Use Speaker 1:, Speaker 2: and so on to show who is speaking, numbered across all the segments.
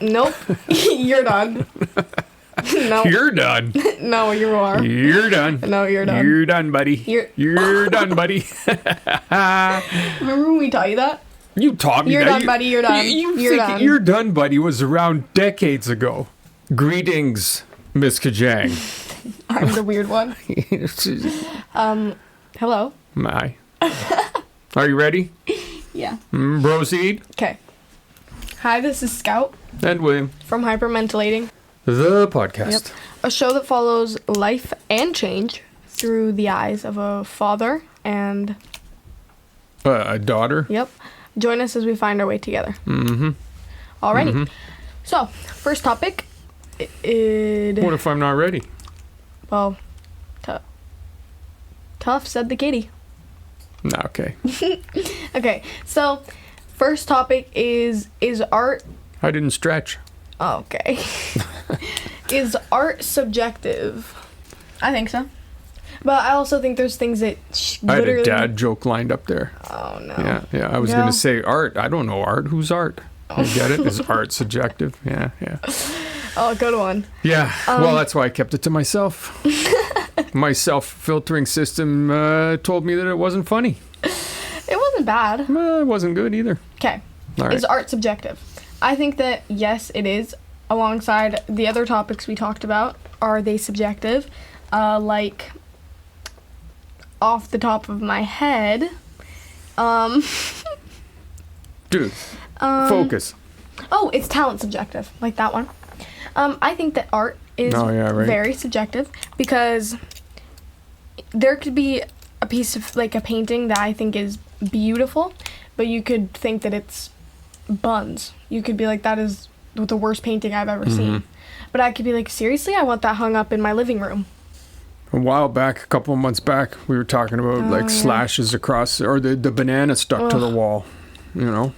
Speaker 1: Nope. You're done. No.
Speaker 2: You're done.
Speaker 1: No, you are.
Speaker 2: You're done.
Speaker 1: No, you're done.
Speaker 2: You're done, buddy.
Speaker 1: You're
Speaker 2: done, buddy.
Speaker 1: Remember when we taught you that?
Speaker 2: You taught me
Speaker 1: You're
Speaker 2: that.
Speaker 1: done, buddy. You're done. You're done.
Speaker 2: You're done, buddy was around decades ago. Greetings, Miss Kajang.
Speaker 1: I'm the weird one. Hello.
Speaker 2: My. Are you ready?
Speaker 1: Yeah.
Speaker 2: Proceed.
Speaker 1: Okay. Hi, this is Scout
Speaker 2: And William.
Speaker 1: from Hypermentilating,
Speaker 2: The podcast.
Speaker 1: a show that follows life and change through the eyes of a father and,
Speaker 2: A daughter.
Speaker 1: join us as we find our way together.
Speaker 2: Mm-hmm.
Speaker 1: Alrighty.
Speaker 2: Mm-hmm.
Speaker 1: So, first topic.
Speaker 2: What if I'm not ready?
Speaker 1: Well, tough, said the kitty.
Speaker 2: Nah, okay.
Speaker 1: Okay, so first topic is art.
Speaker 2: I didn't stretch.
Speaker 1: Okay. Is art subjective? I think so. But I also think there's things that
Speaker 2: I had
Speaker 1: literally...
Speaker 2: a dad joke lined up there.
Speaker 1: Oh, no.
Speaker 2: Yeah. I was
Speaker 1: No.
Speaker 2: going to say art. I don't know art. Who's art? You get it? Is art subjective? Yeah.
Speaker 1: Oh, good one.
Speaker 2: Yeah. Well, that's why I kept it to myself. My self-filtering system told me that it wasn't funny.
Speaker 1: It wasn't bad.
Speaker 2: Well, it wasn't good either.
Speaker 1: Okay.
Speaker 2: All right.
Speaker 1: Is art subjective? I think that, yes, it is. Alongside the other topics we talked about, are they subjective? Like, off the top of my head,
Speaker 2: Dude, focus.
Speaker 1: oh, it's talent subjective, like that one. I think that art is very subjective because there could be a piece of, like, a painting that I think is beautiful, but you could think that it's buns. You could be like, that is the worst painting I've ever seen. But I could be like, seriously, I want that hung up in my living room.
Speaker 2: A while back, a couple of months back, we were talking about slashes across, or the banana stuck to the wall, you know?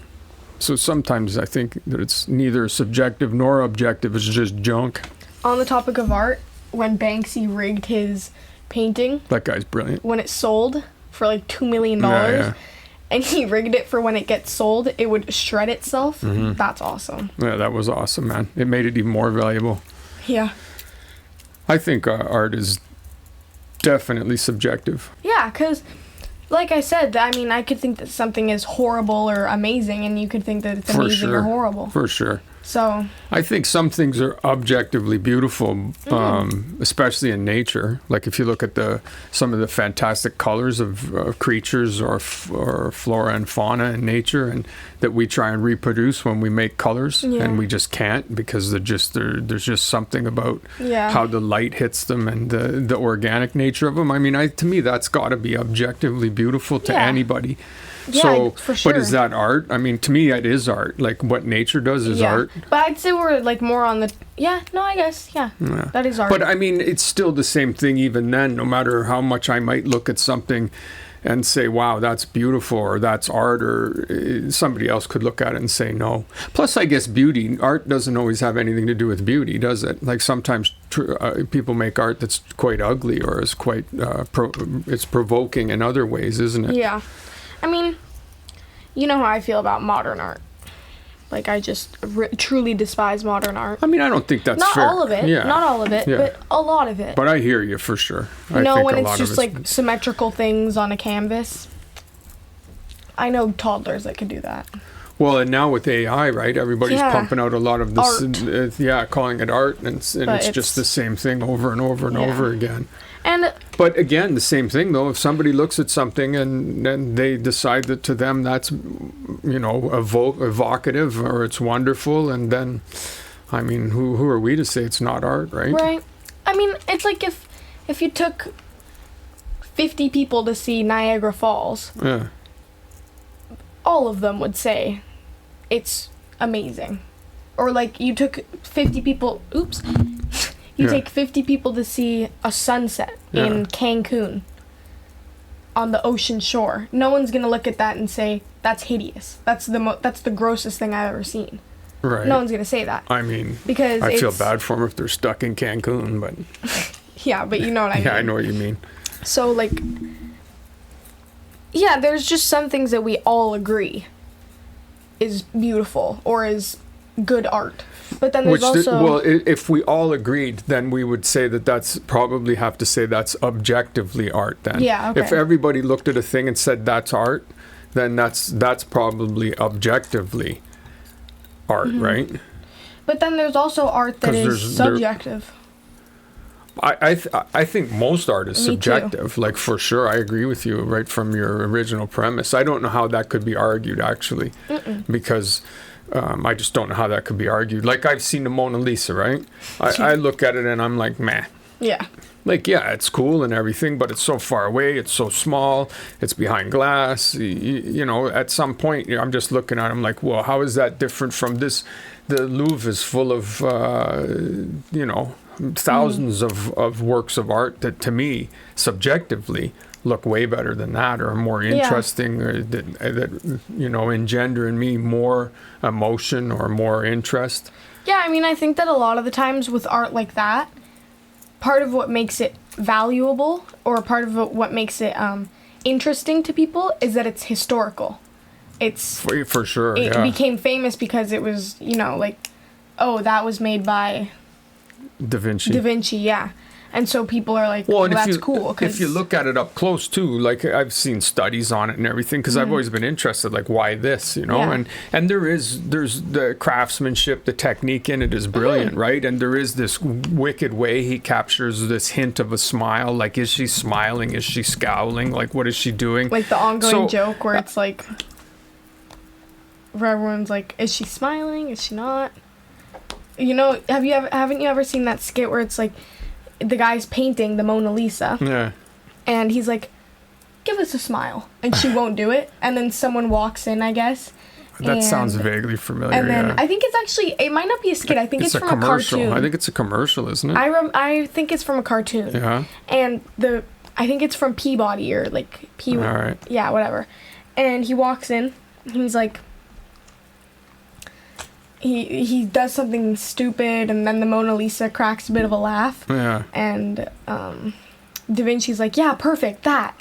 Speaker 2: So sometimes I think that it's neither subjective nor objective, it's just junk.
Speaker 1: On the topic of art, when Banksy rigged his painting,
Speaker 2: That guy's brilliant.
Speaker 1: when it sold for like $2 million,
Speaker 2: Yeah.
Speaker 1: and he rigged it for when it gets sold, it would shred itself, that's awesome.
Speaker 2: Yeah, that was awesome, man. It made it even more valuable.
Speaker 1: Yeah.
Speaker 2: I think art is definitely subjective.
Speaker 1: Yeah, because, like I said, I mean, I could think that something is horrible or amazing, and you could think that it's amazing or horrible.
Speaker 2: For sure.
Speaker 1: So,
Speaker 2: I think some things are objectively beautiful, especially in nature. Like if you look at some of the fantastic colors of creatures or flora and fauna in nature, and that we try and reproduce when we make colors, and we just can't because there's just something about how the light hits them and the organic nature of them. I mean, to me, that's got to be objectively beautiful to anybody.
Speaker 1: Yeah,
Speaker 2: So,
Speaker 1: for sure.
Speaker 2: but is that art? I mean, to me, it is art. Like what nature does is art.
Speaker 1: But I'd say we're like more on the I guess that is art.
Speaker 2: But I mean, it's still the same thing even then, no matter how much I might look at something and say, wow, that's beautiful, or that's art, or somebody else could look at it and say no. Plus, I guess art doesn't always have anything to do with beauty, does it? Like sometimes people make art that's quite ugly or is quite, it's provoking in other ways, isn't it?
Speaker 1: Yeah. I mean, you know how I feel about modern art. Like, I just truly despise modern art.
Speaker 2: I mean, I don't think that's
Speaker 1: not
Speaker 2: fair.
Speaker 1: all of it.
Speaker 2: Yeah.
Speaker 1: Not all of it,
Speaker 2: Yeah.
Speaker 1: but a lot of it.
Speaker 2: But I hear you for sure.
Speaker 1: You know, when it's just like symmetrical things on a canvas. I know toddlers that could do that.
Speaker 2: Well, and now with AI, right? Everybody's pumping out a lot of this,
Speaker 1: art.
Speaker 2: Calling it art, and it's just the same thing over and over and over again. But again, the same thing though. If somebody looks at something and they decide that to them that's, evocative or it's wonderful, and then, I mean, who are we to say it's not art, right?
Speaker 1: Right. I mean, it's like if you took 50 people to see Niagara Falls, all of them would say it's amazing. Or like you took 50 people, take 50 people to see a sunset in Cancun on the ocean shore. No one's going to look at that and say, that's hideous. That's the grossest thing I've ever seen.
Speaker 2: Right.
Speaker 1: No one's going to say that.
Speaker 2: I mean,
Speaker 1: because
Speaker 2: I feel bad for them if they're stuck in Cancun, but...
Speaker 1: yeah, but you know what I mean.
Speaker 2: Yeah, I know what you mean.
Speaker 1: So, like... Yeah, there's just some things that we all agree is beautiful or is good art. But then there's
Speaker 2: if we all agreed, then we would say that's probably have to say that's objectively art then.
Speaker 1: Yeah, okay.
Speaker 2: If everybody looked at a thing and said that's art, then that's probably objectively art, right?
Speaker 1: But then there's also art that is subjective.
Speaker 2: I think most art is subjective.
Speaker 1: Too.
Speaker 2: Like, for sure, I agree with you right from your original premise. I don't know how that could be argued, actually, because I just don't know how that could be argued. Like, I've seen the Mona Lisa, right? I look at it and I'm like, meh.
Speaker 1: Yeah.
Speaker 2: Like, yeah, it's cool and everything, but it's so far away, it's so small, it's behind glass. You know, at some point, I'm just looking at it, I'm like, well, how is that different from this? The Louvre is full of, you know, thousands of works of art that, to me, subjectively, look way better than that, or more interesting, or that you know, engender in me more emotion or more interest.
Speaker 1: Yeah, I mean, I think that a lot of the times with art like that, part of what makes it valuable, or part of what makes it interesting to people, is that it's historical. It's
Speaker 2: for sure.
Speaker 1: It became famous because it was, you know, like, oh, that was made by
Speaker 2: Da Vinci.
Speaker 1: Da Vinci, yeah. And so people are like, well, that's cool.
Speaker 2: If you look at it up close, too, like, I've seen studies on it and everything, because I've always been interested, like, why this, you know? Yeah. And there's the craftsmanship, the technique in it is brilliant, right? And there is this wicked way he captures this hint of a smile. Like, is she smiling? Is she scowling? Like, what is she doing?
Speaker 1: Like the ongoing joke where it's like, where everyone's like, is she smiling? Is she not? You know, haven't you ever seen that skit where it's like, the guy's painting the Mona Lisa. Yeah. And he's like, give us a smile. And she won't do it. And then someone walks in, I guess.
Speaker 2: That sounds vaguely familiar.
Speaker 1: And then I think it's actually, it might not be a skit. I think it's from a cartoon.
Speaker 2: I think it's a commercial, isn't it?
Speaker 1: I think it's from a cartoon.
Speaker 2: Yeah.
Speaker 1: And I think it's from Peabody or like
Speaker 2: All right.
Speaker 1: Yeah, whatever. And he walks in. He's like, He does something stupid, and then the Mona Lisa cracks a bit of a laugh.
Speaker 2: Yeah.
Speaker 1: And Da Vinci's like, yeah, perfect, that.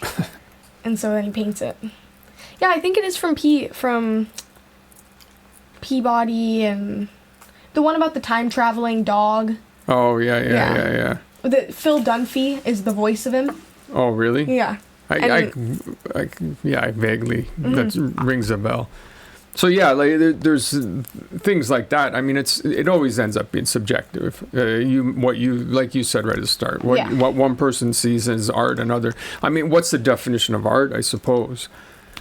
Speaker 1: And so then he paints it. Yeah, I think it is from Peabody, and the one about the time-traveling dog.
Speaker 2: Oh, yeah.
Speaker 1: Phil Dunphy is the voice of him.
Speaker 2: Oh, really?
Speaker 1: Yeah.
Speaker 2: I vaguely, that rings a bell. So yeah, like there's things like that. I mean, it always ends up being subjective. Like you said right at the start, what one person sees as art, another. I mean, what's the definition of art? I suppose.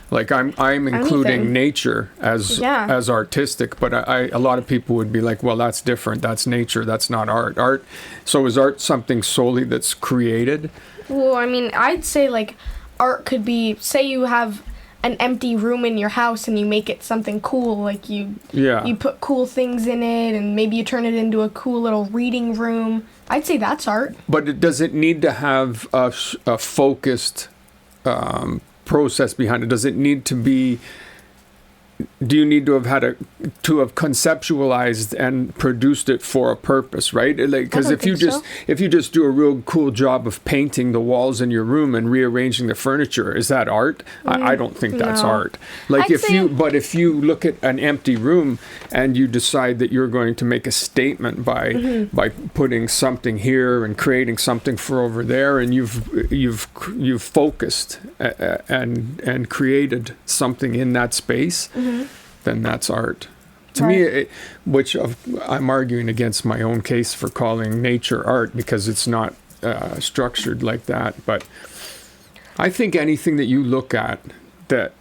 Speaker 2: Like I'm including nature as artistic, but a lot of people would be like, well, that's different. That's nature. That's not art. Art. So is art something solely that's created?
Speaker 1: Well, I mean, I'd say like art could be, say you have an empty room in your house and you make it something cool, like you put cool things in it, and maybe you turn it into a cool little reading room. I'd say that's art.
Speaker 2: But does it need to have a focused process behind it? Does it need to be? Do you need to have to have conceptualized and produced it for a purpose, right? Because if you just do a real cool job of painting the walls in your room and rearranging the furniture, is that art? I don't think that's art. Like if you look at an empty room and you decide that you're going to make a statement by putting something here and creating something for over there, and you've focused and created something in that space. Then that's art. To me, I'm arguing against my own case for calling nature art because it's not structured like that. But I think anything that you look at that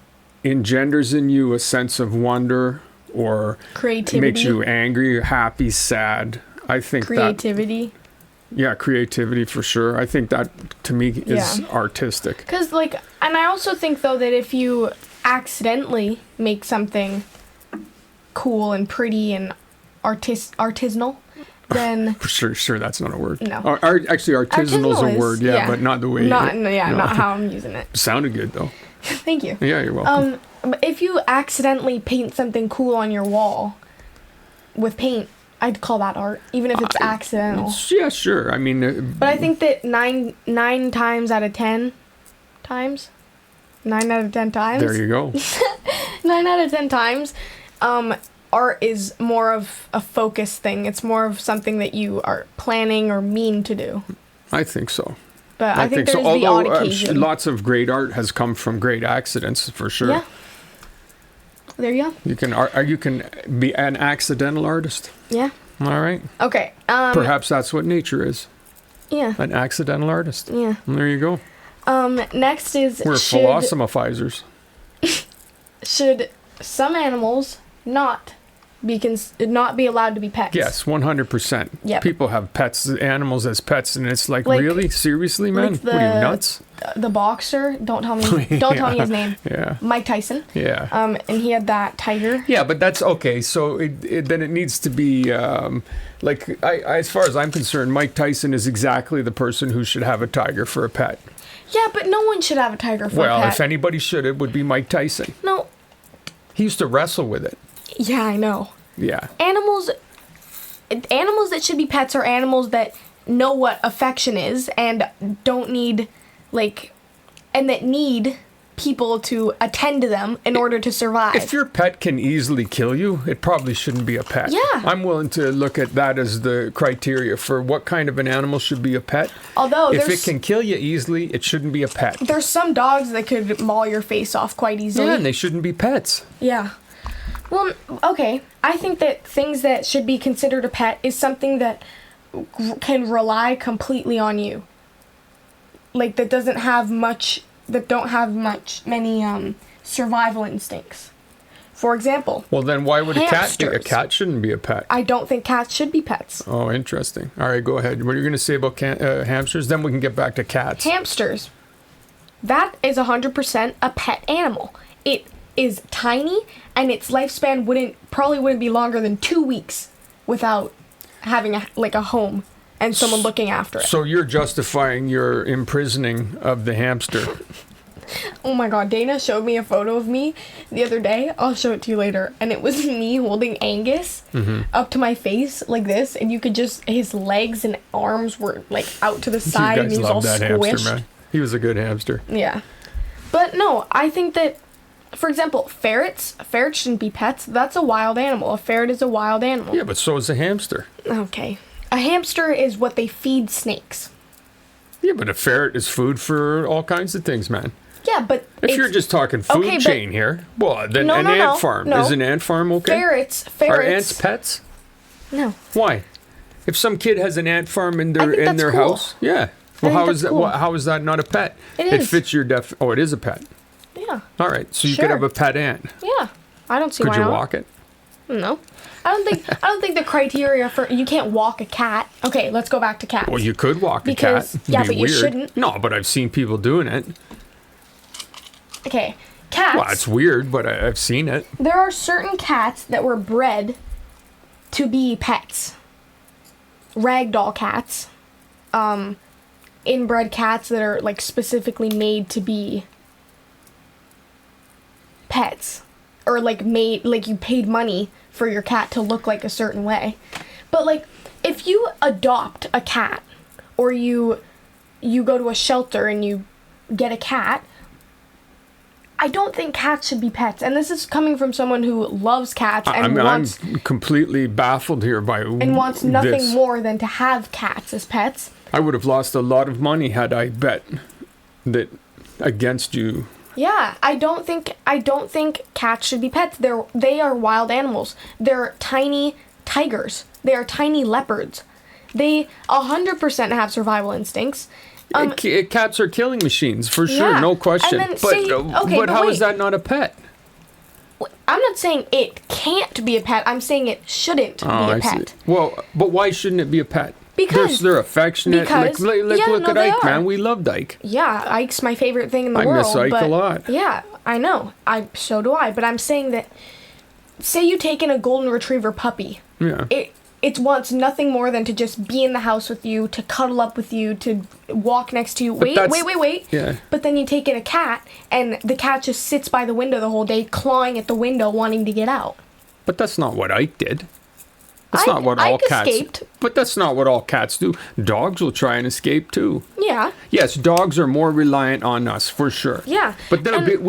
Speaker 2: engenders in you a sense of wonder or
Speaker 1: creativity,
Speaker 2: makes you angry, happy, sad, I think creativity for sure. I think that to me is artistic.
Speaker 1: Because and I also think though that if you accidentally make something cool and pretty and artisanal, then
Speaker 2: sure that's not a word.
Speaker 1: No,
Speaker 2: actually artisanal is a word, but not the way.
Speaker 1: Not how I'm using it.
Speaker 2: Sounded good though.
Speaker 1: Thank you.
Speaker 2: Yeah, you're welcome.
Speaker 1: But if you accidentally paint something cool on your wall with paint, I'd call that art, even if it's accidental.
Speaker 2: Yeah, sure. I mean,
Speaker 1: but I think that 9 times out of 10 times. 9 out of 10 times.
Speaker 2: There you go.
Speaker 1: 9 out of 10 times, art is more of a focus thing. It's more of something that you are planning or mean to do.
Speaker 2: I think so.
Speaker 1: But I think there's so. The odd occasion.
Speaker 2: Lots of great art has come from great accidents, for sure.
Speaker 1: Yeah. There you go.
Speaker 2: You can be an accidental artist.
Speaker 1: Yeah.
Speaker 2: All right.
Speaker 1: Okay.
Speaker 2: Perhaps that's what nature is.
Speaker 1: Yeah.
Speaker 2: An accidental artist.
Speaker 1: Yeah.
Speaker 2: And there you go.
Speaker 1: Next is
Speaker 2: we're philosophizers.
Speaker 1: Should some animals not be allowed to be pets?
Speaker 2: Yes, 100%.
Speaker 1: Yep.
Speaker 2: People have animals as pets, and it's like really, seriously, man, what are you, nuts?
Speaker 1: The boxer, don't tell me his name.
Speaker 2: Yeah.
Speaker 1: Mike Tyson.
Speaker 2: Yeah.
Speaker 1: And he had that tiger.
Speaker 2: Yeah, but that's okay. So then it needs to be as far as I'm concerned, Mike Tyson is exactly the person who should have a tiger for a pet.
Speaker 1: Yeah, but no one should have a tiger for a pet.
Speaker 2: Well, if anybody should, it would be Mike Tyson.
Speaker 1: No.
Speaker 2: He used to wrestle with it.
Speaker 1: Yeah, I know.
Speaker 2: Yeah.
Speaker 1: Animals that should be pets are animals that know what affection is and don't need, and that need people to attend to them in order to survive.
Speaker 2: If your pet can easily kill you, it probably shouldn't be a pet.
Speaker 1: Yeah.
Speaker 2: I'm willing to look at that as the criteria for what kind of an animal should be a pet.
Speaker 1: Although
Speaker 2: if it can kill you easily, it shouldn't be a pet.
Speaker 1: There's some dogs that could maul your face off quite easily.
Speaker 2: Yeah, and they shouldn't be pets.
Speaker 1: Yeah. Well, okay. I think that things that should be considered a pet is something that can rely completely on you. That don't have many survival instincts. For example.
Speaker 2: Well, then why would
Speaker 1: hamsters.
Speaker 2: A cat be? A cat shouldn't be a pet.
Speaker 1: I don't think cats should be pets.
Speaker 2: Oh, interesting. All right, go ahead. What are you going to say about hamsters? Then we can get back to cats.
Speaker 1: Hamsters. That is 100% a pet animal. It is tiny, and its lifespan probably wouldn't be longer than 2 weeks without having a home and someone looking after it.
Speaker 2: So you're justifying your imprisoning of the hamster.
Speaker 1: Oh my god, Dana showed me a photo of me the other day. I'll show it to you later. And it was me holding Angus up to my face like this, and you could his legs and arms were out to the side, and he was all squished. Hamster, man.
Speaker 2: He was a good hamster.
Speaker 1: Yeah. But no, I think that, for example, ferrets shouldn't be pets. That's a wild animal. A ferret is a wild animal.
Speaker 2: Yeah, but so is a hamster.
Speaker 1: Okay. A hamster is what they feed snakes.
Speaker 2: Yeah, but a ferret is food for all kinds of things, man.
Speaker 1: Yeah, but
Speaker 2: if you're just talking food chain here, well, then an ant farm. Is an ant farm okay?
Speaker 1: Ferrets.
Speaker 2: Are ants pets?
Speaker 1: No.
Speaker 2: Why? If some kid has an ant farm in their house, yeah. Well, how is that? Cool. How is that not a pet? It fits your Oh, it is a pet.
Speaker 1: Yeah.
Speaker 2: All right, so you could have a pet ant.
Speaker 1: Yeah, I don't see why not.
Speaker 2: Could you walk it?
Speaker 1: No, I don't think the criteria for you can't walk a cat. Okay, let's go back to cats.
Speaker 2: Well, you could walk a cat.
Speaker 1: Yeah, but you shouldn't.
Speaker 2: No, but I've seen people doing it.
Speaker 1: Okay, cats.
Speaker 2: Well, it's weird, but I've seen it.
Speaker 1: There are certain cats that were bred to be pets. Ragdoll cats, inbred cats that are specifically made to be pets, or you paid money for your cat to look like a certain way. But if you adopt a cat, or you go to a shelter and you get a cat, I don't think cats should be pets. And this is coming from someone who loves cats and
Speaker 2: I'm completely baffled here by
Speaker 1: wants nothing more than to have cats as pets.
Speaker 2: I would have lost a lot of money had I bet that against you.
Speaker 1: Yeah, I don't think cats should be pets. They are wild animals. They're tiny tigers. They are tiny leopards. They 100% have survival instincts.
Speaker 2: Cats are killing machines for sure, yeah. No question. But how is that not a pet?
Speaker 1: I'm not saying it can't be a pet. I'm saying it shouldn't be a pet.
Speaker 2: Well, but why shouldn't it be a pet?
Speaker 1: Because
Speaker 2: they're affectionate. Look at Ike, man. We loved Ike.
Speaker 1: Yeah, Ike's my favorite thing in the world.
Speaker 2: I miss Ike a lot.
Speaker 1: Yeah, I know. So do I. But I'm saying that, say you take in a golden retriever puppy.
Speaker 2: Yeah.
Speaker 1: It wants nothing more than to just be in the house with you, to cuddle up with you, to walk next to you. Wait.
Speaker 2: Yeah.
Speaker 1: But then you take in a cat, and the cat just sits by the window the whole day, clawing at the window, wanting to get out.
Speaker 2: But that's not what Ike did. That's not what all cats.
Speaker 1: Escaped.
Speaker 2: But that's not what all cats do. Dogs will try and escape too.
Speaker 1: Yeah.
Speaker 2: Yes, dogs are more reliant on us for sure.
Speaker 1: Yeah.
Speaker 2: But then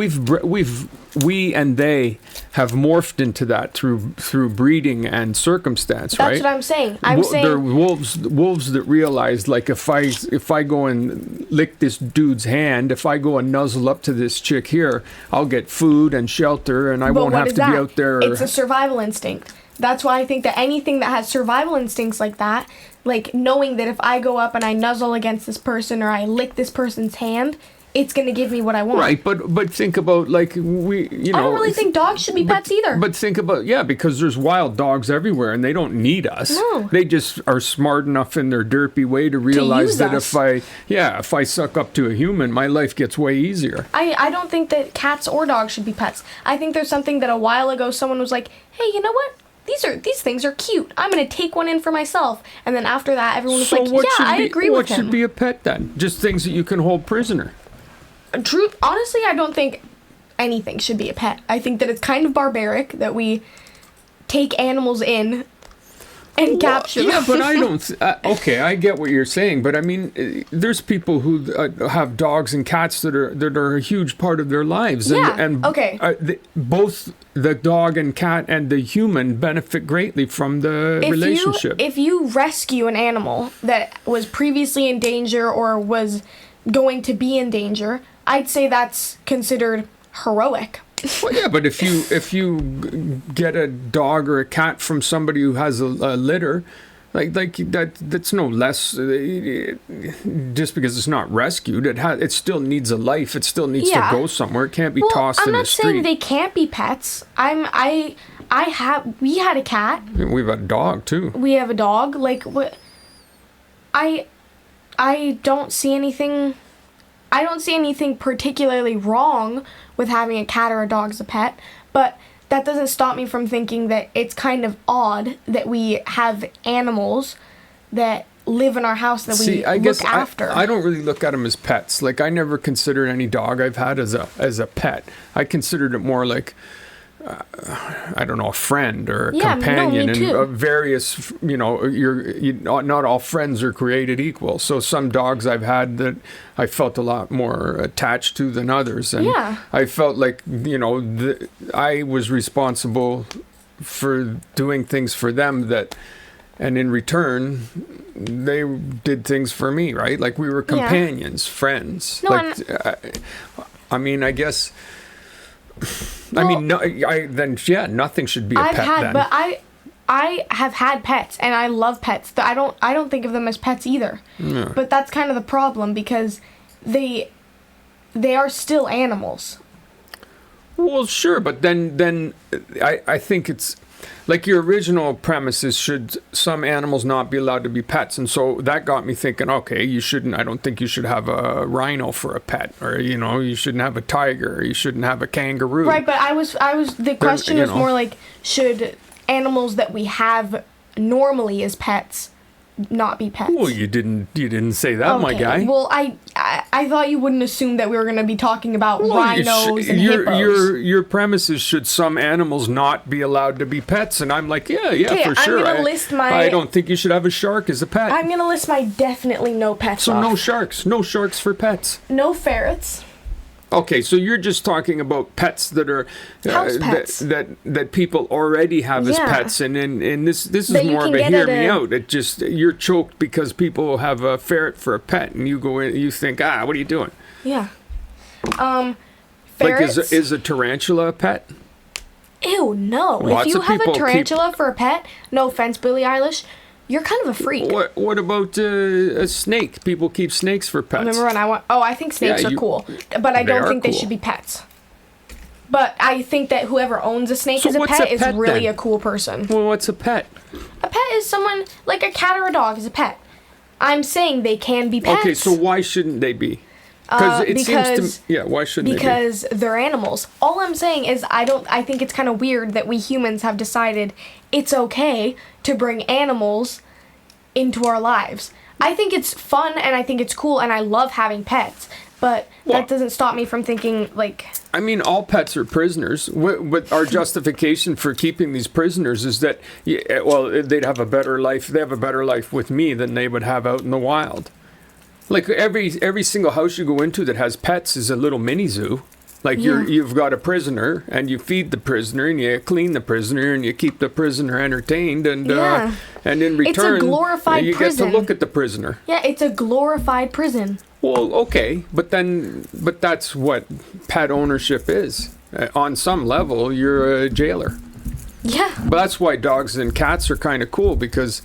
Speaker 2: we and they have morphed into that through breeding and circumstance, right?
Speaker 1: That's what I'm saying. I'm saying
Speaker 2: they're wolves that realize, like, if I go and lick this dude's hand, if I go and nuzzle up to this chick here, I'll get food and shelter, and I won't have to be out there.
Speaker 1: It's a survival instinct. That's why I think that anything that has survival instincts like that, like knowing that if I go up and I nuzzle against this person or I lick this person's hand, it's going to give me what I want.
Speaker 2: Right, but think about, like, I don't
Speaker 1: really think dogs should be pets either.
Speaker 2: But think about, because there's wild dogs everywhere and they don't need us.
Speaker 1: No.
Speaker 2: They just are smart enough in their derpy way to realize that
Speaker 1: us.
Speaker 2: if I suck up to a human, my life gets way easier.
Speaker 1: I don't think that cats or dogs should be pets. I think there's something that a while ago someone was like, hey, you know what? These things are cute. I'm going to take one in for myself. And then after that, everyone was I agree with him.
Speaker 2: What should be a pet then? Just things that you can hold prisoner.
Speaker 1: Honestly, I don't think anything should be a pet. I think that it's kind of barbaric that we take animals in and capture them.
Speaker 2: Yeah, but I don't... okay, I get what you're saying, but I mean, there's people who have dogs and cats that are a huge part of their lives.
Speaker 1: Okay.
Speaker 2: Both the dog and cat and the human benefit greatly from the relationship.
Speaker 1: If you rescue an animal that was previously in danger or was going to be in danger, I'd say that's considered heroic.
Speaker 2: Well, yeah, but if you get a dog or a cat from somebody who has a litter, like that's no less. Just because it's not rescued, it still needs a life. It still needs to go somewhere. It can't be tossed in the street.
Speaker 1: I'm not saying they can't be pets. We had a cat.
Speaker 2: We've got a dog too.
Speaker 1: We have a dog. Like what? I don't see anything particularly wrong with having a cat or a dog as a pet, but that doesn't stop me from thinking that it's kind of odd that we have animals that live in our house that we look after.
Speaker 2: I don't really look at them as pets. Like, I never considered any dog I've had as a pet. I considered it more like, I don't know, a friend or a companion.
Speaker 1: No, me too.
Speaker 2: And various, not all friends are created equal. So some dogs I've had that I felt a lot more attached to than others. And I felt like, I was responsible for doing things for them and in return, they did things for me, right? Like, we were companions, friends.
Speaker 1: No,
Speaker 2: I guess... nothing should be a pet then.
Speaker 1: But I have had pets, and I love pets. I don't think of them as pets either.
Speaker 2: No.
Speaker 1: But that's kind of the problem, because they are still animals.
Speaker 2: Well, sure, but then I think it's like your original premise is, should some animals not be allowed to be pets? And so that got me thinking, okay, I don't think you should have a rhino for a pet, or, you shouldn't have a tiger, or you shouldn't have a kangaroo.
Speaker 1: Right, but the question was more like, should animals that we have normally as pets not be pets?
Speaker 2: Well, you didn't say that, my guy.
Speaker 1: Well, I thought you wouldn't assume that we were going to be talking about rhinos and hippos.
Speaker 2: Your premise is, should some animals not be allowed to be pets? And I'm like, for sure. I don't think you should have a shark as a pet.
Speaker 1: I'm going to list my definitely no pets.
Speaker 2: So no sharks for pets.
Speaker 1: No ferrets.
Speaker 2: Okay, so you're just talking about pets that are
Speaker 1: house pets
Speaker 2: that people already have as pets, and this is more of a hear me out. It just, you're choked because people have a ferret for a pet, and you go in, you think, what are you doing?
Speaker 1: Yeah.
Speaker 2: Ferrets. Like, is a tarantula a pet?
Speaker 1: Ew, no. If you have a tarantula for a pet, no offense, Billie Eilish, you're kind of a freak.
Speaker 2: What about a snake? People keep snakes for pets.
Speaker 1: Remember when I think snakes are cool, but I don't think they should be pets. But I think that whoever owns a snake as a pet is really a cool person.
Speaker 2: Well, what's a pet?
Speaker 1: A pet is someone, like a cat or a dog is a pet. I'm saying they can be pets.
Speaker 2: Okay, so why shouldn't they be? Why shouldn't they be?
Speaker 1: Because they're animals. All I'm saying is I think it's kind of weird that we humans have decided it's okay to bring animals into our lives. I think it's fun, and I think it's cool, and I love having pets, but that doesn't stop me from thinking, like...
Speaker 2: I mean, all pets are prisoners. What our justification for keeping these prisoners is that, they'd have a better life. They have a better life with me than they would have out in the wild. Like, every single house you go into that has pets is a little mini zoo. Like you've got a prisoner, and you feed the prisoner, and you clean the prisoner, and you keep the prisoner entertained, and in return,
Speaker 1: it's a glorified
Speaker 2: you
Speaker 1: prison.
Speaker 2: get to look at the prisoner.
Speaker 1: Yeah, it's a glorified prison.
Speaker 2: Well, okay, but that's what pet ownership is. On some level, you're a jailer.
Speaker 1: Yeah.
Speaker 2: But that's why dogs and cats are kind of cool, because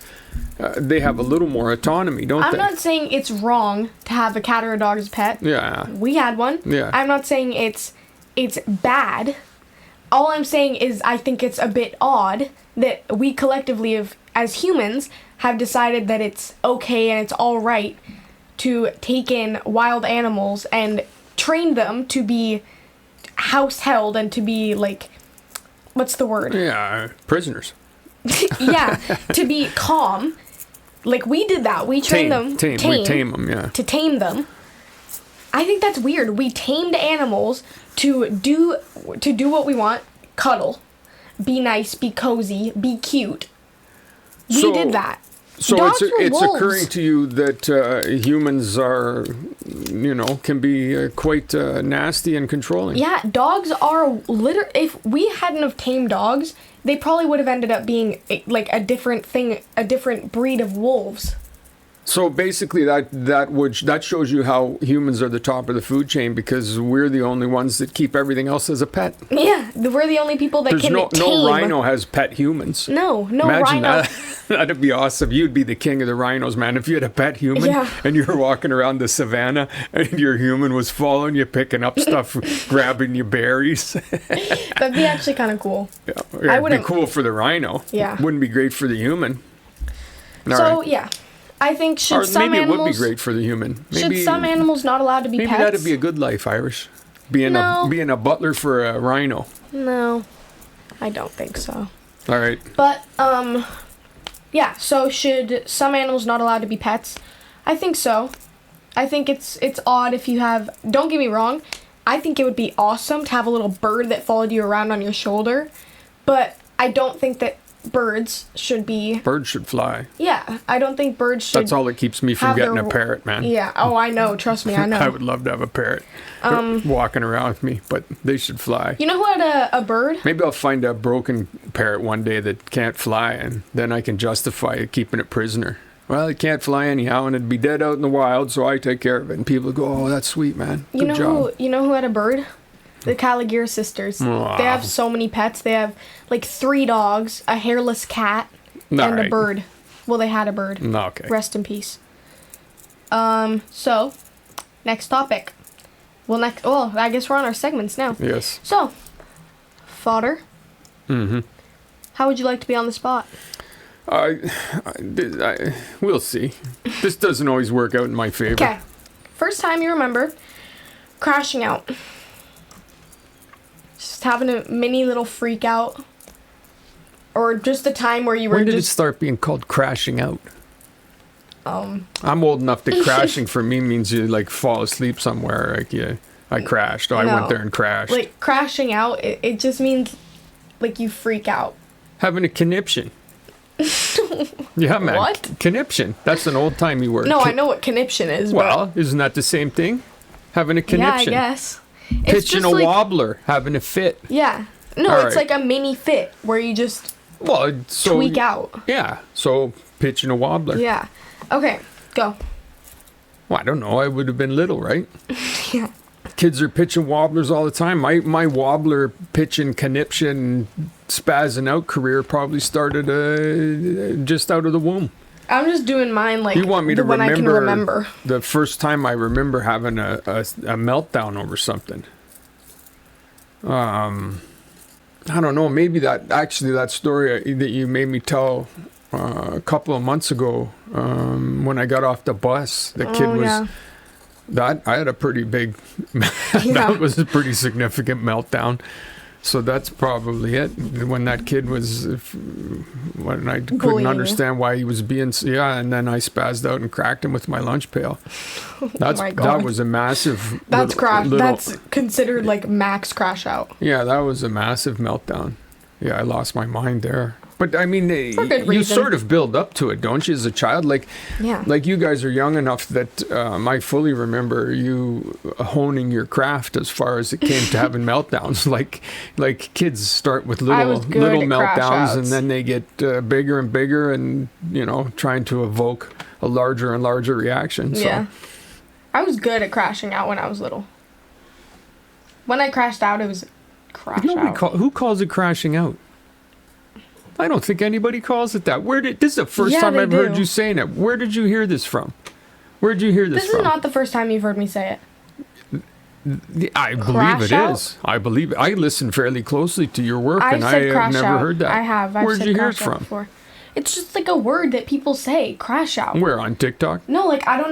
Speaker 2: they have a little more autonomy, don't they?
Speaker 1: I'm not saying it's wrong to have a cat or a dog as a pet.
Speaker 2: Yeah.
Speaker 1: We had one.
Speaker 2: Yeah.
Speaker 1: I'm not saying it's bad. All I'm saying is I think it's a bit odd that we collectively, as humans, have decided that it's okay and it's all right to take in wild animals and train them to be house held and to be like, what's the word?
Speaker 2: Yeah, prisoners.
Speaker 1: Yeah, to be calm. Like, we did that. We trained them.
Speaker 2: We tame them, yeah.
Speaker 1: To tame them. I think that's weird. We tamed animals to do what we want. Cuddle. Be nice. Be cozy. Be cute. We did that.
Speaker 2: So
Speaker 1: Dogs
Speaker 2: it's
Speaker 1: wolves.
Speaker 2: occurring to you that humans are, can be quite nasty and controlling.
Speaker 1: Yeah, dogs are if we hadn't have tamed dogs, they probably would have ended up being like a different thing, a different breed of wolves.
Speaker 2: So basically, that shows you how humans are the top of the food chain, because we're the only ones that keep everything else as a pet.
Speaker 1: Yeah, we're the only people that can tame.
Speaker 2: No rhino has pet humans.
Speaker 1: No
Speaker 2: Imagine
Speaker 1: rhino.
Speaker 2: That'd be awesome. You'd be the king of the rhinos, man. If you had a pet human and you were walking around the savannah and your human was following you, picking up stuff, grabbing your berries.
Speaker 1: That'd be actually kind of cool.
Speaker 2: Yeah, it'd be cool for the rhino.
Speaker 1: Yeah.
Speaker 2: Wouldn't be great for the human.
Speaker 1: Yeah. I think
Speaker 2: maybe it would be great for the human.
Speaker 1: Should some animals not allowed to be pets?
Speaker 2: Maybe that'd be a good life, Irish. Being a butler for a rhino.
Speaker 1: No, I don't think so.
Speaker 2: All right.
Speaker 1: But yeah. So should some animals not allowed to be pets? I think so. I think it's odd if you have. Don't get me wrong. I think it would be awesome to have a little bird that followed you around on your shoulder, but I don't think that birds should be.
Speaker 2: Birds should fly.
Speaker 1: Yeah, I don't think birds should.
Speaker 2: That's all that keeps me from getting a parrot, man.
Speaker 1: Yeah. Oh, I know. Trust me, I know.
Speaker 2: I would love to have a parrot walking around with me, but they should fly.
Speaker 1: You know who had a bird?
Speaker 2: Maybe I'll find a broken parrot one day that can't fly, and then I can justify keeping it prisoner. Well, it can't fly anyhow, and it'd be dead out in the wild, so I take care of it. And people go, "Oh, that's sweet, man. Good job."
Speaker 1: You know who had a bird? The Caligari sisters.
Speaker 2: Wow.
Speaker 1: They have so many pets. They have like 3 dogs, a hairless cat, and a bird. Well, they had a bird.
Speaker 2: Okay.
Speaker 1: Rest in peace. So, next topic. I guess we're on our segments now.
Speaker 2: Yes.
Speaker 1: So, fodder.
Speaker 2: Mm-hmm.
Speaker 1: How would you like to be on the spot?
Speaker 2: We'll see. This doesn't always work out in my favor.
Speaker 1: Okay. First time you remember crashing out. Just having a mini little freak out. Or just a time where you were
Speaker 2: When did it start being called crashing out? I'm old enough that crashing for me means you like fall asleep somewhere. Like I crashed. I went there and crashed.
Speaker 1: Like crashing out, it just means like you freak out.
Speaker 2: Having a conniption. Yeah, man.
Speaker 1: What?
Speaker 2: Conniption. That's an old-timey word.
Speaker 1: No, I know what conniption is.
Speaker 2: Well, isn't that the same thing? Having a conniption.
Speaker 1: Yeah, I guess.
Speaker 2: Pitching a wobbler. Having a fit.
Speaker 1: Yeah. No, it's like a mini fit where you just tweak out.
Speaker 2: Yeah. So pitching a wobbler.
Speaker 1: Yeah. Okay, go.
Speaker 2: Well, I don't know. I would have been little, right?
Speaker 1: Yeah.
Speaker 2: Kids are pitching wobblers all the time. My wobbler pitching, conniption, spazzing out career probably started just out of the womb.
Speaker 1: I'm just doing mine like
Speaker 2: you want me to
Speaker 1: when I can remember.
Speaker 2: The first time I remember having a meltdown over something. I don't know. Maybe that story that you made me tell a couple of months ago when I got off the bus. The kid was.
Speaker 1: Yeah.
Speaker 2: I had a pretty big, that was a pretty significant meltdown. So that's probably it. When that kid was, when I couldn't understand why he was being, and then I spazzed out and cracked him with my lunch pail. That was a massive.
Speaker 1: That's crash. That's considered like max crash out.
Speaker 2: Yeah, that was a massive meltdown. Yeah, I lost my mind there. But I mean, you sort of build up to it, don't you, as a child? Like, like you guys are young enough that I fully remember you honing your craft as far as it came to having meltdowns. Like kids start with little meltdowns, and then they get bigger and bigger, and trying to evoke a larger and larger reaction. So.
Speaker 1: Yeah, I was good at crashing out when I was little. When I crashed out, it was crash out.
Speaker 2: Who calls it crashing out? I don't think anybody calls it that. This is the first time I've heard you saying it. Where did you hear this from? Where did you hear this from?
Speaker 1: This is not the first time you've heard me say it.
Speaker 2: I believe it is. I believe it. I listen fairly closely to your work, and I have never heard that.
Speaker 1: I have.
Speaker 2: Where did you hear it from?
Speaker 1: Before. It's just like a word that people say, crash out.
Speaker 2: Where, on TikTok?
Speaker 1: No, like I don't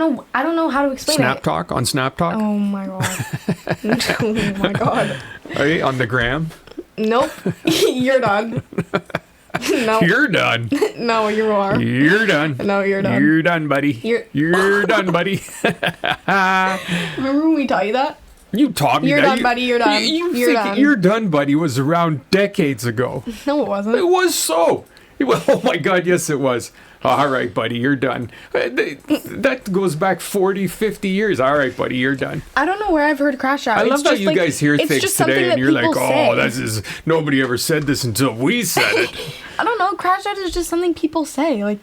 Speaker 1: know how to explain it.
Speaker 2: Snap Talk? On Snap Talk?
Speaker 1: Oh my god. Oh my god.
Speaker 2: Hey, on the gram?
Speaker 1: Nope. You're done. No.
Speaker 2: You're done.
Speaker 1: No, you are.
Speaker 2: You're done.
Speaker 1: No, you're done.
Speaker 2: You're done, buddy. You're done, buddy.
Speaker 1: Remember when we taught you that?
Speaker 2: You taught me
Speaker 1: you're
Speaker 2: that.
Speaker 1: Done, buddy. You're done.
Speaker 2: You're done. You're done, buddy was around decades ago.
Speaker 1: No, it wasn't.
Speaker 2: It was so. Oh my God, yes it was. All right, buddy, you're done. That goes back 40, 50 years. All right, buddy, you're done.
Speaker 1: I don't know where I've heard crash out.
Speaker 2: I love how you guys hear things today and you're like, oh, this is, nobody ever said this until we said it.
Speaker 1: I don't know. Crash out is just something people say. Like,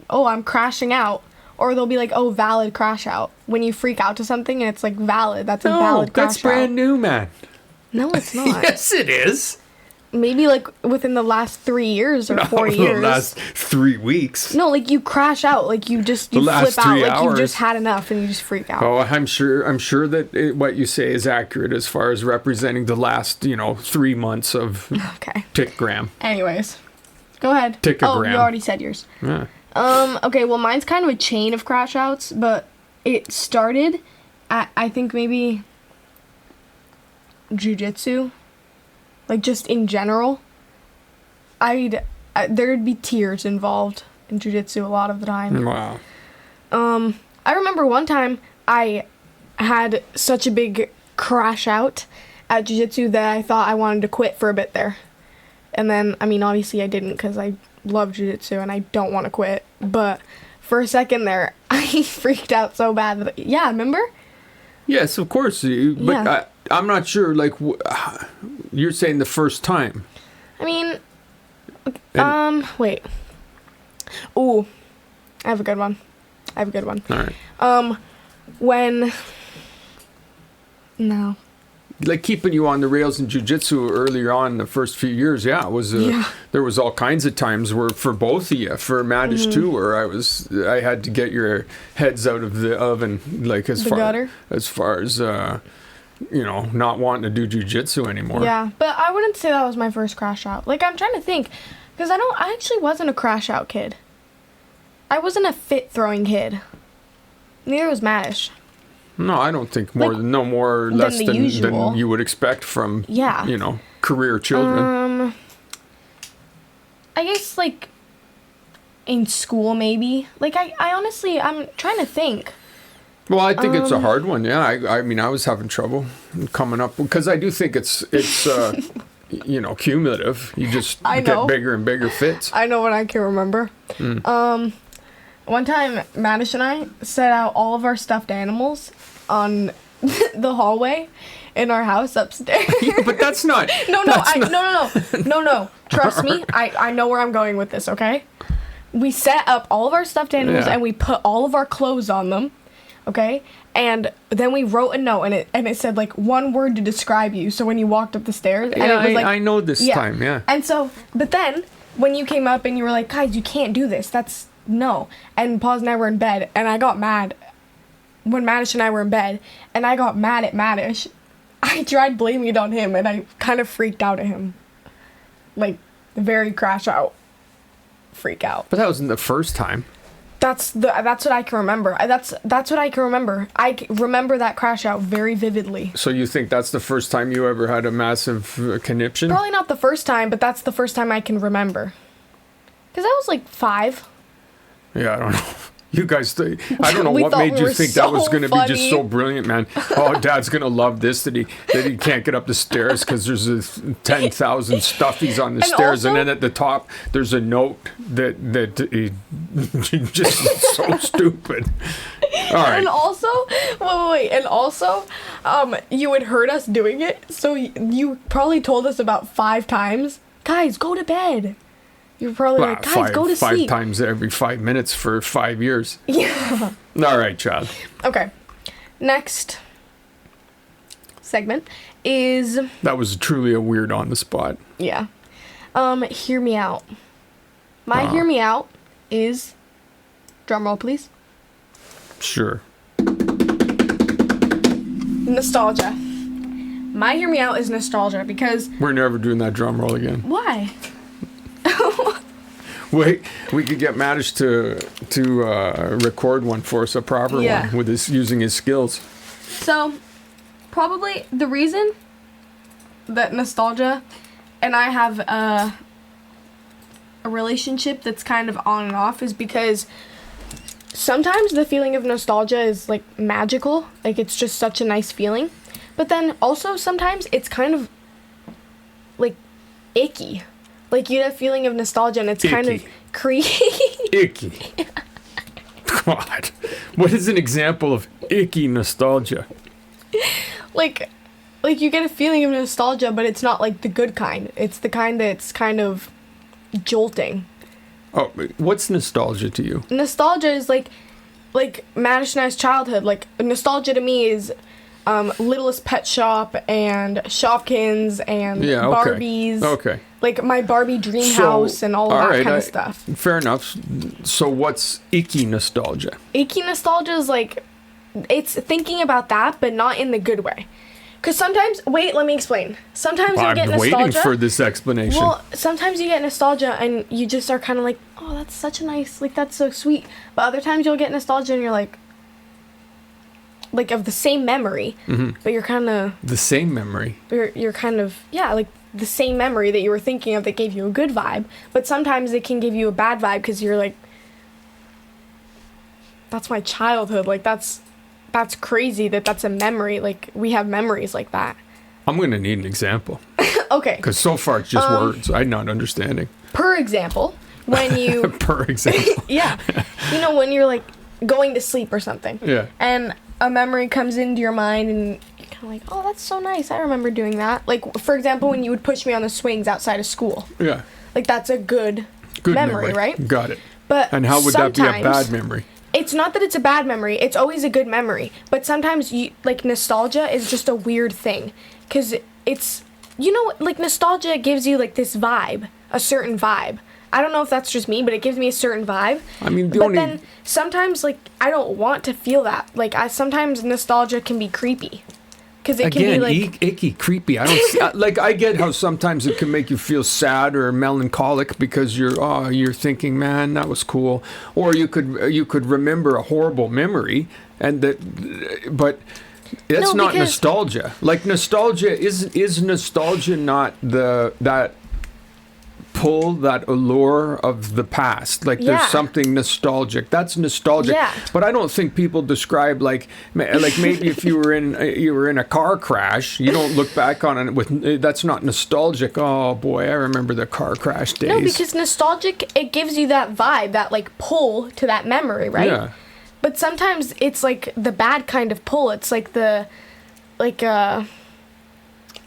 Speaker 1: oh, I'm crashing out. Or they'll be like, oh, valid crash out. When you freak out to something and it's like valid. That's a valid crash out.
Speaker 2: That's brand new, man.
Speaker 1: No, it's not.
Speaker 2: Yes, it is.
Speaker 1: Maybe like within the last 3 years or 4 years.
Speaker 2: The last 3 weeks.
Speaker 1: No, like you crash out, like you flip out, like you just had enough and you just freak out.
Speaker 2: Oh, I'm sure that what you say is accurate as far as representing the last 3 months of tickgram.
Speaker 1: Anyways, go ahead.
Speaker 2: Tickogram.
Speaker 1: Oh, you already said yours.
Speaker 2: Yeah.
Speaker 1: Okay, well mine's kind of a chain of crash outs, but it started at I think maybe jiu-jitsu. Like, just in general, there'd be tears involved in jiu-jitsu a lot of the time.
Speaker 2: Wow.
Speaker 1: I remember one time I had such a big crash out at jiu-jitsu that I thought I wanted to quit for a bit there. And then, I mean, obviously I didn't because I love jiu-jitsu and I don't want to quit. But for a second there, I freaked out so bad that, remember?
Speaker 2: Yes, of course. But I'm not sure, like, you're saying the first time.
Speaker 1: I mean, wait. Ooh, I have a good one.
Speaker 2: All right.
Speaker 1: No.
Speaker 2: Like keeping you on the rails in jiu-jitsu earlier on in the first few years, it was there was all kinds of times where for both of you, for Madish too, where I had to get your heads out of the oven, like as far as not wanting to do jiu-jitsu anymore.
Speaker 1: Yeah, but I wouldn't say that was my first crash out. Like, I'm trying to think, because I actually wasn't a crash out kid. I wasn't a fit throwing kid. Neither was Madish.
Speaker 2: No, I don't think less than you would expect from career children.
Speaker 1: I guess like in school maybe. Like I honestly I'm trying to think.
Speaker 2: Well, I think it's a hard one. Yeah, I mean I was having trouble coming up because I do think it's cumulative. You just get bigger and bigger fits.
Speaker 1: I know what I can remember. One time, Madish and I set out all of our stuffed animals on the hallway in our house upstairs.
Speaker 2: Yeah, but that's not...
Speaker 1: No. Trust me, I know where I'm going with this, okay? We set up all of our stuffed animals and we put all of our clothes on them, okay? And then we wrote a note and it said, like, one word to describe you. So when you walked up the stairs...
Speaker 2: Yeah,
Speaker 1: and it was like,
Speaker 2: I know this time, yeah.
Speaker 1: And so, but then, when you came up and you were like, guys, you can't do this. That's... No. And Paws and I were in bed, and I got mad when Madish and I were in bed, and I got mad at Madish. I tried blaming it on him, and I kind of freaked out at him. Like, very crash out. Freak out.
Speaker 2: But that wasn't the first time.
Speaker 1: That's what I can remember. That's what I can remember. I remember that crash out very vividly.
Speaker 2: So you think that's the first time you ever had a massive conniption?
Speaker 1: Probably not the first time, but that's the first time I can remember. Because I was like 5.
Speaker 2: Yeah, I don't know. You guys, I don't know what made you think that was going to be just so brilliant, man. Oh, Dad's going to love this, that he can't get up the stairs because there's 10,000 stuffies on the stairs. And then at the top, there's a note that he just so stupid. All right.
Speaker 1: And also, wait. And also, you had heard us doing it. So you probably told us about 5 times, guys, go to bed. You're probably like, guys, go to sleep.
Speaker 2: 5 times every 5 minutes for 5 years.
Speaker 1: Yeah.
Speaker 2: All right, child.
Speaker 1: Okay. Next segment is...
Speaker 2: That was truly a weird on the spot.
Speaker 1: Yeah. Hear me out. My hear me out is... Drum roll, please.
Speaker 2: Sure.
Speaker 1: Nostalgia. My hear me out is nostalgia because...
Speaker 2: We're never doing that drum roll again.
Speaker 1: Why?
Speaker 2: Wait, we could get Madish to record one for us, a proper one, with using his skills.
Speaker 1: So, probably the reason that nostalgia and I have a relationship that's kind of on and off is because sometimes the feeling of nostalgia is like magical, like it's just such a nice feeling, but then also sometimes it's kind of like icky. Like, you have a feeling of nostalgia, and it's kind of creepy.
Speaker 2: Icky. God. What is an example of icky nostalgia?
Speaker 1: Like you get a feeling of nostalgia, but it's not, like, the good kind. It's the kind that's kind of jolting.
Speaker 2: Oh, what's nostalgia to you?
Speaker 1: Nostalgia is, like Madish and I's childhood. Like, nostalgia to me is... Littlest Pet Shop and Shopkins and Barbies.
Speaker 2: Okay.
Speaker 1: Like my Barbie dream house and all that kind of stuff.
Speaker 2: Fair enough. So what's icky nostalgia?
Speaker 1: Icky nostalgia is like, it's thinking about that, but not in the good way. Because sometimes, wait, let me explain. Sometimes you get nostalgia.
Speaker 2: I'm waiting for this explanation.
Speaker 1: Well, sometimes you get nostalgia and you just are kind of like, oh, that's such a nice, like that's so sweet. But other times you'll get nostalgia and you're like of the same memory, but you're kind of...
Speaker 2: The same memory?
Speaker 1: You're kind of, like the same memory that you were thinking of that gave you a good vibe, but sometimes it can give you a bad vibe because you're like, that's my childhood, like that's crazy that's a memory, like we have memories like that.
Speaker 2: I'm going to need an example.
Speaker 1: Okay.
Speaker 2: Because so far it's just words, I'm not understanding.
Speaker 1: Per example, when you...
Speaker 2: Per example.
Speaker 1: Yeah. You know, when you're like going to sleep or something.
Speaker 2: Yeah.
Speaker 1: And a memory comes into your mind and you're kind of like, oh, that's so nice. I remember doing that. Like, for example, when you would push me on the swings outside of school.
Speaker 2: Yeah.
Speaker 1: Like, that's a good memory, right?
Speaker 2: Got it.
Speaker 1: But
Speaker 2: and how would that be a bad memory?
Speaker 1: It's not that it's a bad memory. It's always a good memory. But sometimes, nostalgia is just a weird thing. Because it's, like, nostalgia gives you, like, this vibe. A certain vibe. I don't know if that's just me, but it gives me a certain vibe.
Speaker 2: I mean,
Speaker 1: then sometimes, like, I don't want to feel that. Like, sometimes nostalgia can be creepy. Because it can be, like...
Speaker 2: icky, creepy. I don't... like, I get how sometimes it can make you feel sad or melancholic because you're thinking, man, that was cool. Or you could remember a horrible memory, but... That's not nostalgia. Like, nostalgia is nostalgia not that pull, that allure of the past. Like, there's something nostalgic. That's nostalgic.
Speaker 1: Yeah.
Speaker 2: But I don't think people describe like maybe if you were in a car crash, you don't look back on it with that's not nostalgic. Oh boy, I remember the car crash days.
Speaker 1: No, because nostalgic, it gives you that vibe, that like pull to that memory, right?
Speaker 2: Yeah.
Speaker 1: But sometimes it's like the bad kind of pull. It's like I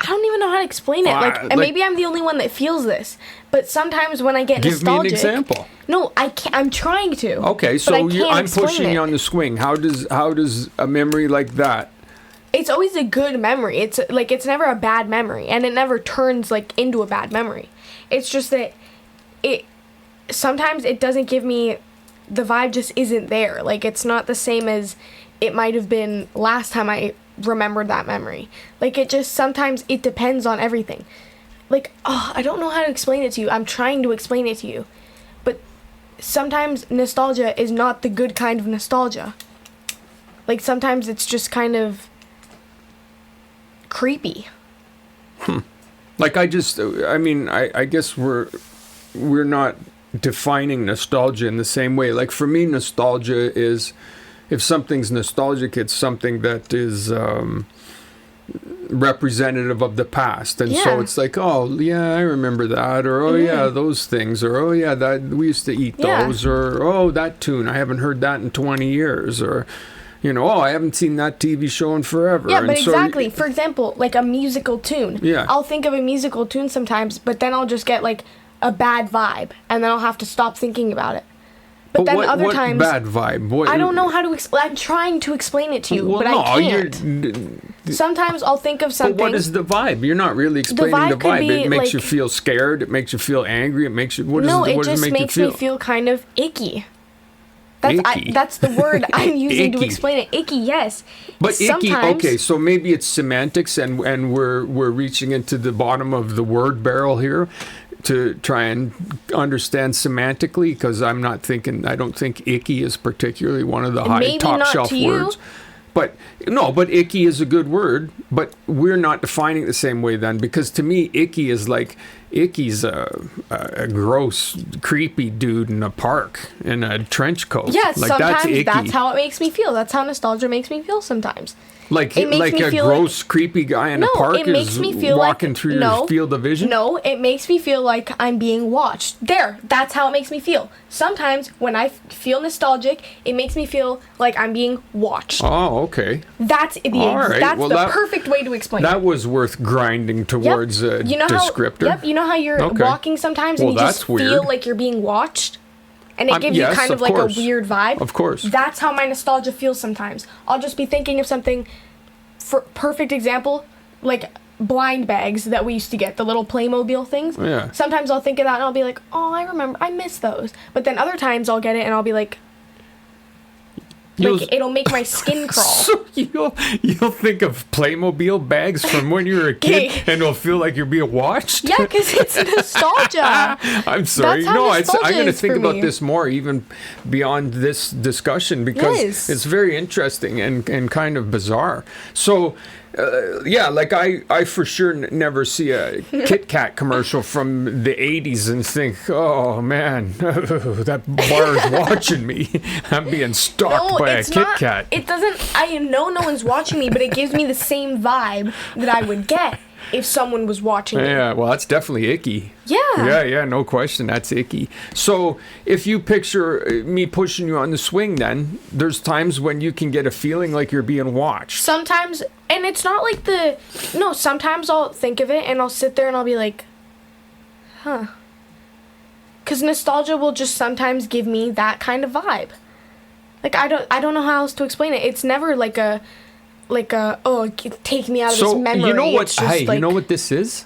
Speaker 1: don't even know how to explain it. And maybe I'm the only one that feels this. But sometimes when I get nostalgic...
Speaker 2: Give me an example.
Speaker 1: No, I can't. I'm trying to.
Speaker 2: Okay, so I'm pushing you on the swing. How does a memory like that...
Speaker 1: It's always a good memory. It's like it's never a bad memory. And it never turns like into a bad memory. It's just that sometimes it doesn't give me... The vibe just isn't there. Like, it's not the same as it might have been last time I remembered that memory. Like, it just sometimes it depends on everything. Like, I don't know how to explain it to you. I'm trying to explain it to you. But sometimes nostalgia is not the good kind of nostalgia. Like, sometimes it's just kind of creepy.
Speaker 2: Like, I guess we're not defining nostalgia in the same way. Like for me, nostalgia is, if something's nostalgic, it's something that is representative of the past, and so it's like, oh yeah, I remember that, or oh yeah, those things, or oh yeah, that we used to eat those, or oh, that tune, I haven't heard that in 20 years, or oh, I haven't seen that TV show in forever.
Speaker 1: Yeah, but exactly. For example, like a musical tune.
Speaker 2: Yeah.
Speaker 1: I'll think of a musical tune sometimes, but then I'll just get like a bad vibe, and then I'll have to stop thinking about it. But then other times,
Speaker 2: bad vibe?
Speaker 1: I don't know how to I'm trying to explain it to you, but I can't. Sometimes I'll think of something.
Speaker 2: But what is the vibe? You're not really explaining the vibe. It makes you feel scared. It makes you feel angry. It makes you.
Speaker 1: It just makes me feel kind of icky. That's the word I'm using to explain it. Icky, yes.
Speaker 2: But icky, okay, so maybe it's semantics, and we're reaching into the bottom of the word barrel here to try and understand semantically, because I don't think icky is particularly one of the top shelf words. But icky is a good word, but we're not defining it the same way then, because to me, icky's a gross, creepy dude in a park in a trench coat.
Speaker 1: Yes,
Speaker 2: like,
Speaker 1: sometimes that's how it makes me feel. That's how nostalgia makes me feel sometimes.
Speaker 2: Like a gross, creepy guy in a park is walking through your field of vision?
Speaker 1: No, it makes me feel like I'm being watched. That's how it makes me feel. Sometimes when I feel nostalgic, it makes me feel like I'm being watched.
Speaker 2: Oh, okay.
Speaker 1: That's the perfect way to explain it.
Speaker 2: That was worth grinding towards a descriptor.
Speaker 1: You know how you're walking sometimes and you just feel like you're being watched? And it gives you kind of like a weird vibe.
Speaker 2: Of course.
Speaker 1: That's how my nostalgia feels sometimes. I'll just be thinking of something, for perfect example, like blind bags that we used to get, the little Playmobil things.
Speaker 2: Yeah.
Speaker 1: Sometimes I'll think of that and I'll be like, oh, I remember, I miss those. But then other times I'll get it and I'll be like, it'll make my skin crawl.
Speaker 2: So you'll think of Playmobil bags from when you were a kid, and it'll feel like you're being watched?
Speaker 1: Yeah, because it's nostalgia.
Speaker 2: I'm sorry. I'm going to think about this more, even beyond this discussion, because it's very interesting and kind of bizarre. So, I for sure never see a Kit Kat commercial from the 80s and think, oh man, that bar is watching me. I'm being stalked by a Kit Kat.
Speaker 1: It doesn't, I know no one's watching me, but it gives me the same vibe that I would get if someone was watching me.
Speaker 2: Yeah, well, that's definitely icky. Yeah, no question, that's icky. So if you picture me pushing you on the swing, then there's times when you can get a feeling like you're being watched.
Speaker 1: Sometimes, and it's not like sometimes I'll think of it and I'll sit there and I'll be like, huh. Because nostalgia will just sometimes give me that kind of vibe. Like, I don't know how else to explain it. It's never like a take me out of this memory.
Speaker 2: You know what? You know what this is?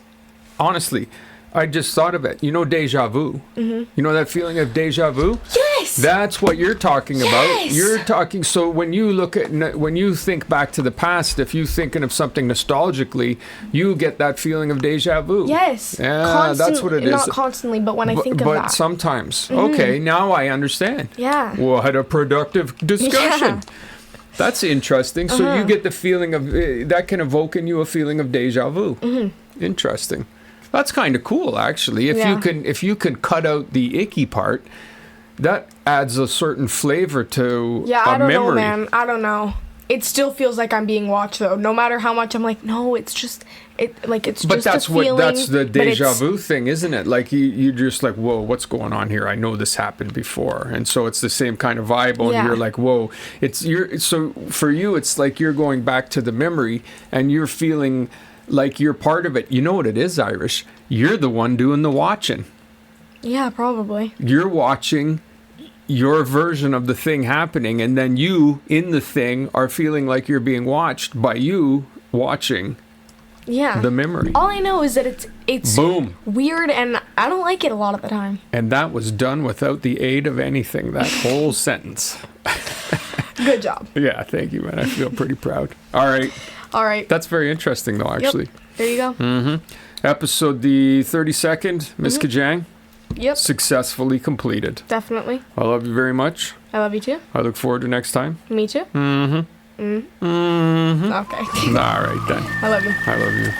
Speaker 2: Honestly, I just thought of it. You know, déjà vu. Mm-hmm. You know that feeling of déjà vu?
Speaker 1: Yes.
Speaker 2: That's what you're talking about. You're talking. So when you think back to the past, if you're thinking of something nostalgically, you get that feeling of déjà vu.
Speaker 1: Yes.
Speaker 2: Yeah, that's what it is.
Speaker 1: Not constantly, but when I think of that. But
Speaker 2: sometimes. Mm-hmm. Okay, now I understand.
Speaker 1: Yeah.
Speaker 2: Well, had a productive discussion. Yeah. That's interesting. So you get the feeling of that can evoke in you a feeling of déjà vu. Mm-hmm. Interesting. That's kind of cool, actually. If you can cut out the icky part, that adds a certain flavor to a memory.
Speaker 1: Yeah, I don't know, man. I don't know. It still feels like I'm being watched, though. No matter how much I'm like, no, it's just it's
Speaker 2: but
Speaker 1: just
Speaker 2: that's
Speaker 1: a feeling.
Speaker 2: But that's the déjà vu thing, isn't it? Like you're just like, whoa, what's going on here? I know this happened before, and so it's the same kind of vibe. And you're like, whoa, so for you, it's like you're going back to the memory, and you're feeling like you're part of it. You know what it is, Irish? You're the one doing the watching.
Speaker 1: Yeah, probably.
Speaker 2: You're watching your version of the thing happening, and then you in the thing are feeling like you're being watched by you watching the memory.
Speaker 1: All I know is that it's
Speaker 2: boom,
Speaker 1: weird, and I don't like it a lot of the time.
Speaker 2: And that was done without the aid of anything, that whole sentence.
Speaker 1: Good job.
Speaker 2: Yeah, thank you, man. I feel pretty proud. All right. That's very interesting, though, actually.
Speaker 1: Yep. There you go.
Speaker 2: Mm-hmm. Episode the 32nd, Miss Kajang.
Speaker 1: Yep.
Speaker 2: Successfully completed.
Speaker 1: Definitely.
Speaker 2: I love you very much.
Speaker 1: I love you too.
Speaker 2: I look forward to next time.
Speaker 1: Me too.
Speaker 2: Mm-hmm. Mm-hmm.
Speaker 1: Okay.
Speaker 2: All right, then.
Speaker 1: I love you.
Speaker 2: I love you.